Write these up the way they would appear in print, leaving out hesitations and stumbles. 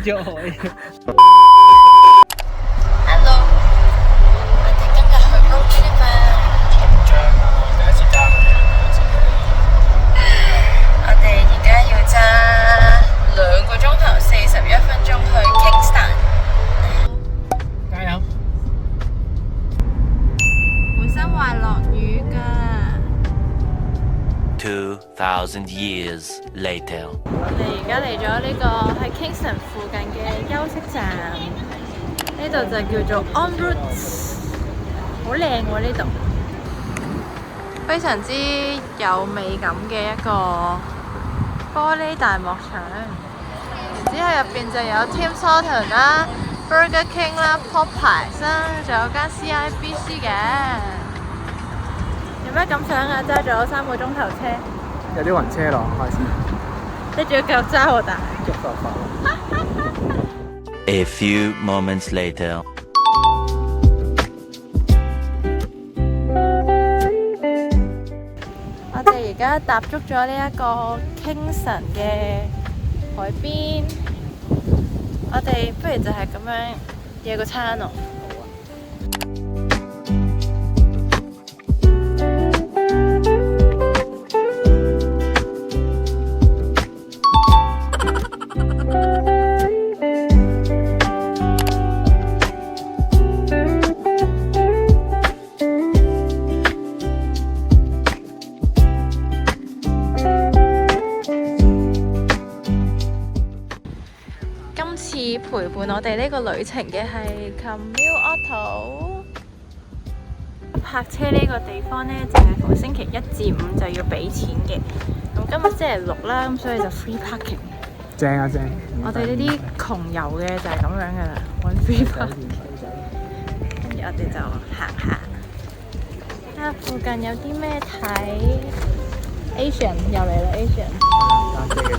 咗我。Hello，我哋今日去 Broken River。緊張啊！第一次揸咁樣嘅自己。我哋而家要揸2個鐘頭41分鐘去 Kingston。加油！本身話落雨㗎。2,000 years later. 我哋而家嚟咗呢個喺 Kingston 附近嘅休息站，呢度就叫做 On Roots， 好靚喎呢度，非常之有美感嘅一個玻璃大幕牆。然之後入邊就有 Tim Hortons 啦、Burger King 啦、Popeyes 啦，仲有間 CIBC 嘅。有咩感想啊？揸咗3個鐘頭車，有啲暈車咯，開始。你仲要繼續揸喎，但係。急發發。A few moments later. 我哋而家踏足咗呢一個 Kingston 嘅海邊，我哋不如就係咁樣野個餐咯。今次陪伴我哋呢個旅程嘅係 Camille Auto。泊車呢個地方呢，就係逢星期1至5就要俾錢嘅。咁今日星期6啦，咁所以就 free parking。正啊正！我哋呢啲窮遊嘅就係咁樣噶啦，揾 free parking。跟住我哋就行下，睇下附近有啲咩睇。Asian 又嚟啦 ，Asian。單車嘅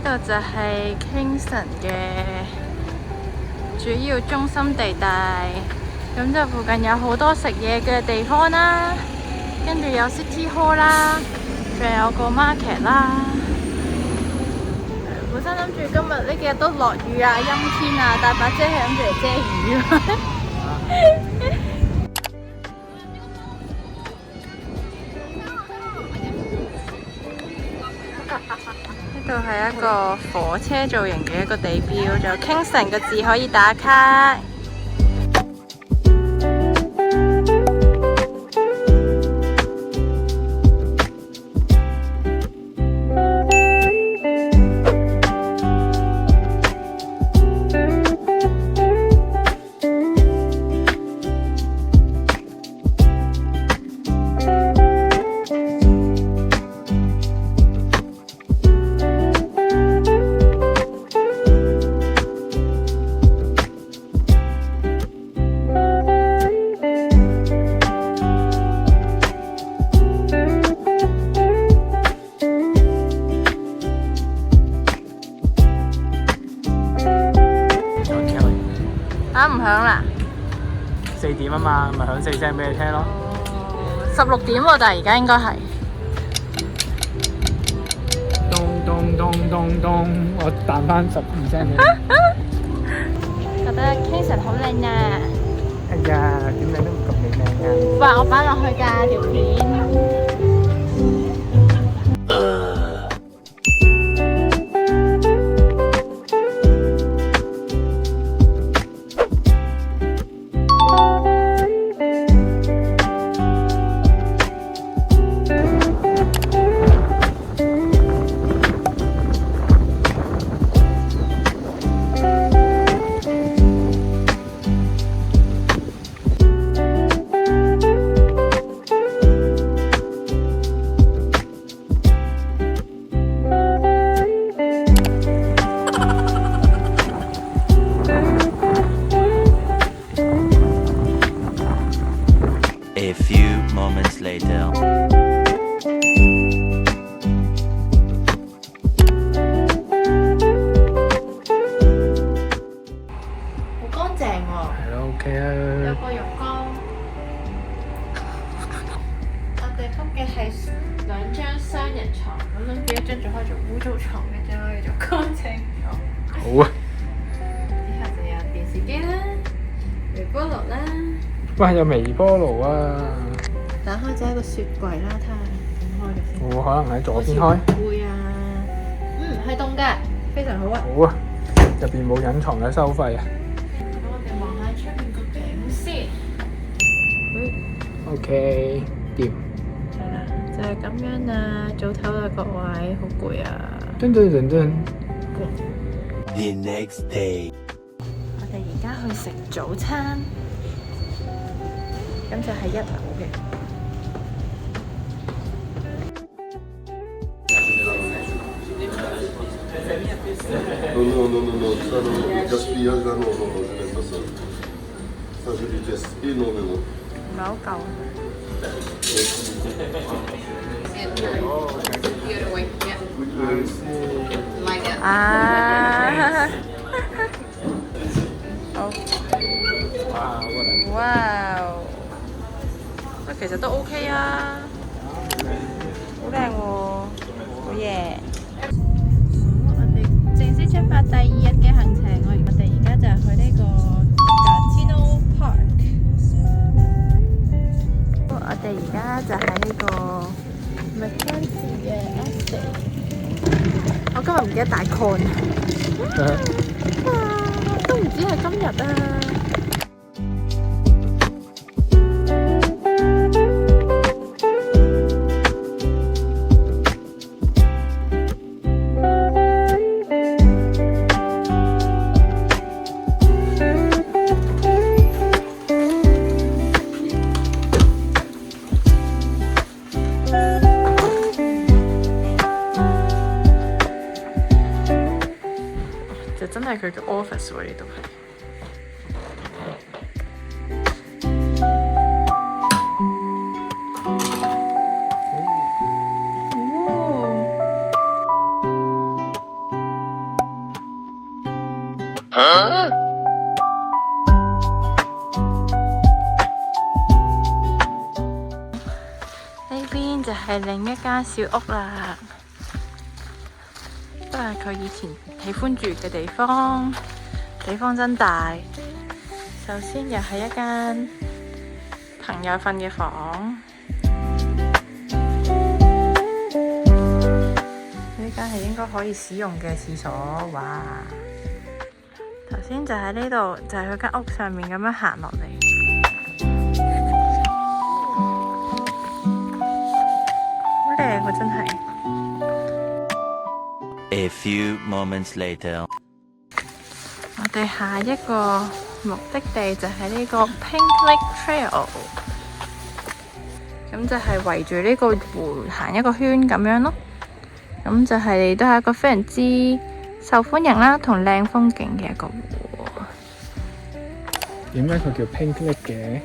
就就係 Kingston 嘅主要中心地帶，咁就附近有好多食嘢嘅地方啦，跟住有 City Hall 啦，仲有個 market 啦。本身諗住今日呢幾日都落雨啊、陰天啊，帶把遮係諗住嚟遮雨啊。呢度係一個火車造型嘅一個地標，仲有 Kingston 個字可以打卡。唔響啦4點啊嘛，咪響4聲俾你聽咯。16點喎，但係而家應該係。咚咚咚咚咚，我彈翻12聲俾你。覺得 Kingston 好靚啊！哎呀，點靚都唔及你靚啊！哇！我擺落去㗎條片。雙人床，咁諗住一張做開做污糟床，一張可以做乾淨床。好啊！之後就有電視機啦、微波爐啦。哇，有微波爐啊！打開就係一個雪櫃啦，睇下點開嘅先。我可能喺左邊開。會啊，係凍嘅，非常好啊。好啊！入邊冇隱藏嘅收費啊。咁我哋望下出面個景先。OK，掂。係啦，就係咁樣啊！早唞啦，各位，好攰啊！噔噔噔噔。 The next day. 我哋而家去食早餐，咁就係1樓嘅。 No, ça non, le gaspillage là, non, je n'aime pas ça. Ça, je déteste énormément. 唔係好夠。啊！好。哇！喂，其實都 OK 啊，好靚喎，好嘢！我哋正式出發第2日嘅行程，我哋而家就去呢個 Gatineau Park。我哋而家就喺呢個 Mackenzie 嘅 Estate。我今日唔記得帶 con。哇！都唔知係今日啊！ 就真係佢嘅 office 喎，呢度係。呢邊就係另一間小屋啦。 都係佢以前喜歡住嘅地方，地方真大。首先又係一間朋友瞓嘅房，呢間係應該可以使用嘅廁所。哇！頭先就喺呢度，就係佢間屋上面咁樣行落嚟，好靚喎，真係。 A few moments later. 我哋下一個目的地就係呢個 Pink Lake Trail， 咁就係圍住呢個湖行一個圈咁樣咯。咁就係都係一個非常之受歡迎啦，同靚風景嘅一個湖。點解佢叫 Pink Lake 嘅？